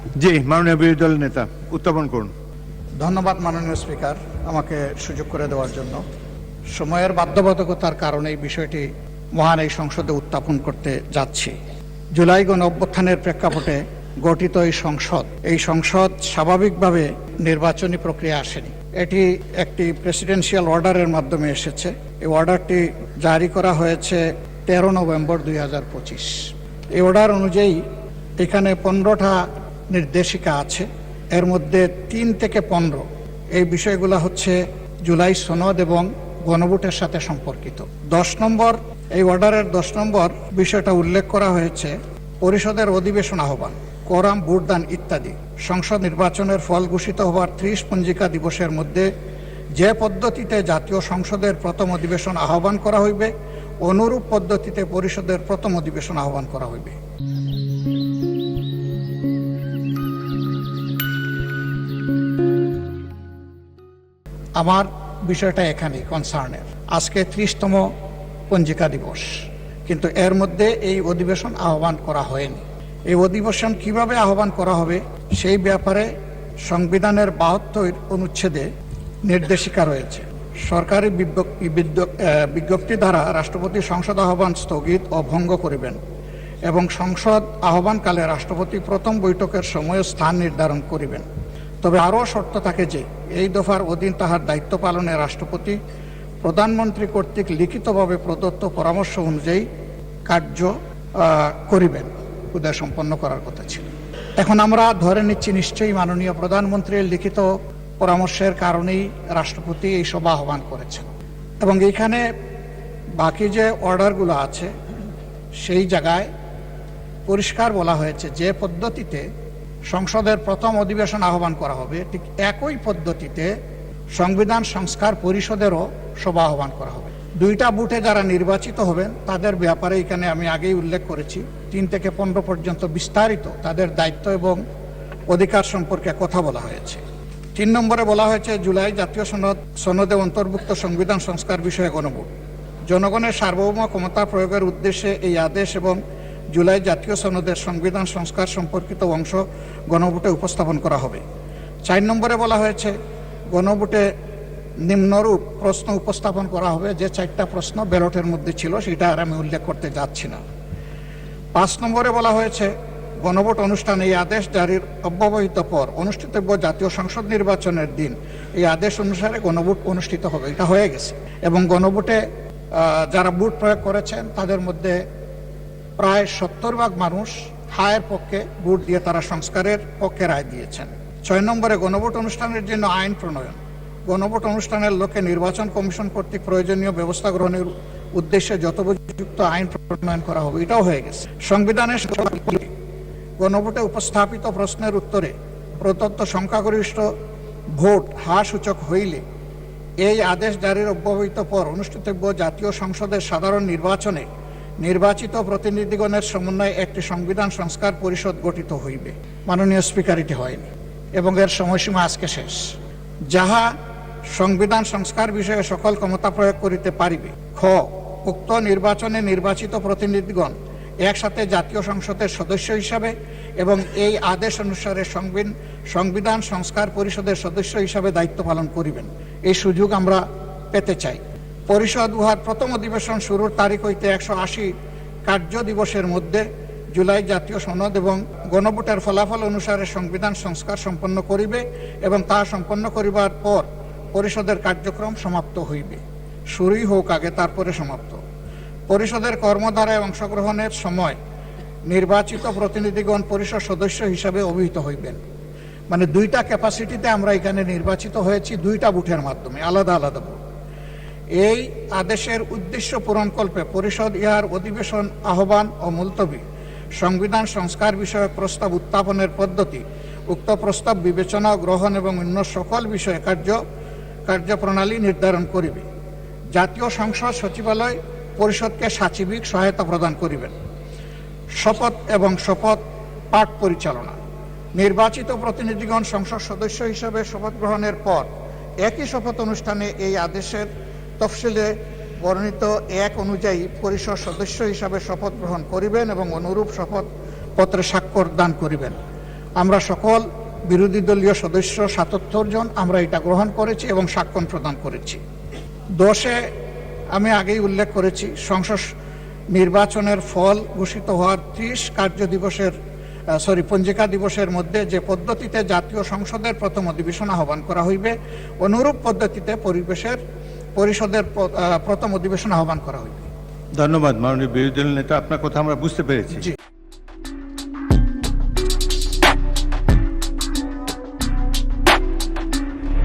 জি, মাননীয় বিরোধী দলের নেতা উত্থাপন করুন। ধন্যবাদ মাননীয় স্পিকার, আমাকে সুযোগ করে দেওয়ার জন্য। সময়ের বাধ্যবাধকতার কারণে এই বিষয়টি মহান এই সংসদে উত্থাপন করতে যাচ্ছি। জুলাই গণ অভ্যুত্থানের প্রেক্ষাপটে গঠিত এই সংসদ স্বাভাবিকভাবে নির্বাচনী প্রক্রিয়া আসেনি। এটি একটি প্রেসিডেন্সিয়াল অর্ডারের মাধ্যমে এসেছে। এই অর্ডারটি জারি করা হয়েছে 13 নভেম্বর 2025। এই অর্ডার অনুযায়ী এখানে 15টা নির্দেশিকা আছে। এর মধ্যে 3 থেকে 15 এই বিষয়গুলো হচ্ছে জুলাই সনদ এবং গণভোটের সাথে সম্পর্কিত। 10 নম্বর এই অর্ডারের 10 নম্বর বিষয়টা উল্লেখ করা হয়েছে পরিষদের অধিবেশন আহ্বান, কোরাম, ভোটদান ইত্যাদি সংসদ নির্বাচনের ফল ঘোষিত হওয়ার 30 পঞ্জিকা দিবসের মধ্যে যে পদ্ধতিতে জাতীয় সংসদের প্রথম অধিবেশন আহ্বান করা হইবে, অনুরূপ পদ্ধতিতে পরিষদের প্রথম অধিবেশন আহ্বান করা হইবে। আমার বিষয়টা এখানেই কনসার্নের। আজকে 30তম পঞ্জিকা দিবস, কিন্তু এর মধ্যে এই অধিবেশন আহ্বান করা হয়নি। এই অধিবেশন কিভাবে আহ্বান করা হবে সেই ব্যাপারে সংবিধানের 72 অনুচ্ছেদে নির্দেশিকা রয়েছে। সরকারি বিজ্ঞপ্তি দ্বারা রাষ্ট্রপতি সংসদ আহ্বান স্থগিত ও ভঙ্গ করিবেন এবং সংসদ আহ্বানকালে রাষ্ট্রপতি প্রথম বৈঠকের সময় ও স্থান নির্ধারণ করিবেন। তবে আরও শর্ত থাকে যে এই দফার অধীন তাহার দায়িত্ব পালনে রাষ্ট্রপতি প্রধানমন্ত্রী কর্তৃক লিখিতভাবে প্রদত্ত পরামর্শ অনুযায়ী কার্য করিবেন। উদয় সম্পন্ন করার কথা ছিল। এখন আমরা ধরে নিচ্ছি নিশ্চয়ই মাননীয় প্রধানমন্ত্রীর লিখিত পরামর্শের কারণেই রাষ্ট্রপতি এই সভা আহ্বান করেছেন। এবং এইখানে বাকি যে অর্ডারগুলো আছে সেই জায়গায় পরিষ্কার বলা হয়েছে যে পদ্ধতিতে সংসদের প্রথম অধিবেশন আহ্বান করা হবে ঠিক একই পদ্ধতিতে সংবিধান সংস্কার পরিষদেরও সভা আহ্বান করা হবে। 2টা বুথে যারা নির্বাচিত হবেন তাদের ব্যাপারে এখানে আমি আগেই উল্লেখ করেছি 3 থেকে 15 পর্যন্ত বিস্তারিত তাদের দায়িত্ব এবং অধিকার সম্পর্কে কথা বলা হয়েছে। 3 নম্বরে বলা হয়েছে জুলাই জাতীয় সনদে অন্তর্ভুক্ত সংবিধান সংস্কার বিষয়ে গণভোট। জনগণের সার্বভৌম ক্ষমতা প্রয়োগের উদ্দেশ্যে এই আদেশ এবং জুলাই জাতীয় সনদের সংবিধান সংস্কার সম্পর্কিত অংশ গণভোটে উপস্থাপন করা হবে। 4 নম্বরে বলা হয়েছে গণভোটে নিম্নরূপ প্রশ্ন উপস্থাপন করা হবে, যে 4টা প্রশ্ন ব্যালটের মধ্যে ছিল সেটা আর আমি উল্লেখ করতে যাচ্ছি না। 5 নম্বরে বলা হয়েছে গণভোট অনুষ্ঠানে এই আদেশ জারির অব্যবহিত পর অনুষ্ঠিতব্য জাতীয় সংসদ নির্বাচনের দিন এই আদেশ অনুসারে গণভোট অনুষ্ঠিত হবে। এটা হয়ে গেছে এবং গণভোটে যারা ভোট প্রয়োগ করেছেন তাদের মধ্যে প্রায় 70% মানুষ হায়ের পক্ষে ভোট দিয়ে তারা সংস্কারের পক্ষে রায় দিয়েছেন। 6 নম্বরে গণভোট অনুষ্ঠানের জন্য আইন প্রণয়ন। গণভোট অনুষ্ঠানের লক্ষ্যে নির্বাচন কমিশন কর্তৃক প্রয়োজনীয় ব্যবস্থা গ্রহণের উদ্দেশ্যে যথোপযুক্ত আইন প্রণয়ন করা হবে। এটাও হয়ে গেছে। সংবিধানের গণভোটে উপস্থাপিত প্রশ্নের উত্তরে প্রদত্ত সংখ্যাগরিষ্ঠ ভোট হ্রাস সূচক হইলে এই আদেশ জারির অব্যবহিত পর অনুষ্ঠিতব্য জাতীয় সংসদের সাধারণ নির্বাচনে নির্বাচিত প্রতিনিধিগণের সমন্বয়ে একটি সংবিধান সংস্কার পরিষদ গঠিত হইবে। মাননীয় স্পিকার, এটি হয়নি এবং এর সময়সীমা আজকে শেষ। যাহা সংবিধান সংস্কার বিষয়ে সকল ক্ষমতা প্রয়োগ করিতে পারিবে। খ, উক্ত নির্বাচনে নির্বাচিত প্রতিনিধিগণ একসাথে জাতীয় সংসদের সদস্য হিসাবে এবং এই আদেশ অনুসারে সংবিধান সংস্কার পরিষদের সদস্য হিসাবে দায়িত্ব পালন করিবেন। এই সুযোগ আমরা পেতে চাই। পরিষদ উহার প্রথম অধিবেশন শুরুর তারিখ হইতে 180 কার্য দিবসের মধ্যে জুলাই জাতীয় সনদ এবং গণভোটের ফলাফল অনুসারে সংবিধান সংস্কার সম্পন্ন করিবে এবং তা সম্পন্ন করিবার পর পরিষদের কার্যক্রম সমাপ্ত হইবে। শুরুই হোক আগে, তারপরে সমাপ্ত। পরিষদের কর্মধারায় অংশগ্রহণের সময় নির্বাচিত প্রতিনিধিগণ পরিষদ সদস্য হিসাবে অভিহিত হইবেন। মানে 2টা ক্যাপাসিটিতে আমরা এখানে নির্বাচিত হয়েছি, 2টা বুথের মাধ্যমে, আলাদা আলাদা বুথ। এই আদেশের উদ্দেশ্য পূরণকল্পে পরিষদ ইহার অধিবেশন আহ্বান ও মুলতবি, সংবিধান সংস্কার বিষয়ক প্রস্তাব উত্থাপনের পদ্ধতি, উক্ত প্রস্তাব বিবেচনা গ্রহণ এবং অন্য সকল বিষয়ে কার্যপ্রণালী নির্ধারণ করিবে। জাতীয় সংসদ সচিবালয় পরিষদকে সাচিবিক সহায়তা প্রদান করিবেন। শপথ এবং শপথ পাঠ পরিচালনা। নির্বাচিত প্রতিনিধিগণ সংসদ সদস্য হিসেবে শপথ গ্রহণের পর একই শপথ অনুষ্ঠানে এই আদেশের তফসিলে বর্ণিত 1 অনুযায়ী পরিষদ সদস্য হিসাবে শপথ গ্রহণ করিবেন এবং অনুরূপ শপথ পত্রে স্বাক্ষর দান করিবেন। আমরা সকল বিরোধী দলীয় সদস্য ৭৭ জন আমরা এটা গ্রহণ করেছি এবং স্বাক্ষর প্রদান করেছি। 10-এ আমি আগেই উল্লেখ করেছি সংসদ নির্বাচনের ফল ঘোষিত হওয়ার 30 পঞ্জিকা দিবসের মধ্যে যে পদ্ধতিতে জাতীয় সংসদের প্রথম অধিবেশন আহ্বান করা হইবে অনুরূপ পদ্ধতিতে পরিষদের প্রথম অধিবেশন আহ্বান করা হইবে। ধন্যবাদ মাননীয় বিরোধী দল নেতা, আপনার কথা আমরা বুঝতে পেরেছি। জি।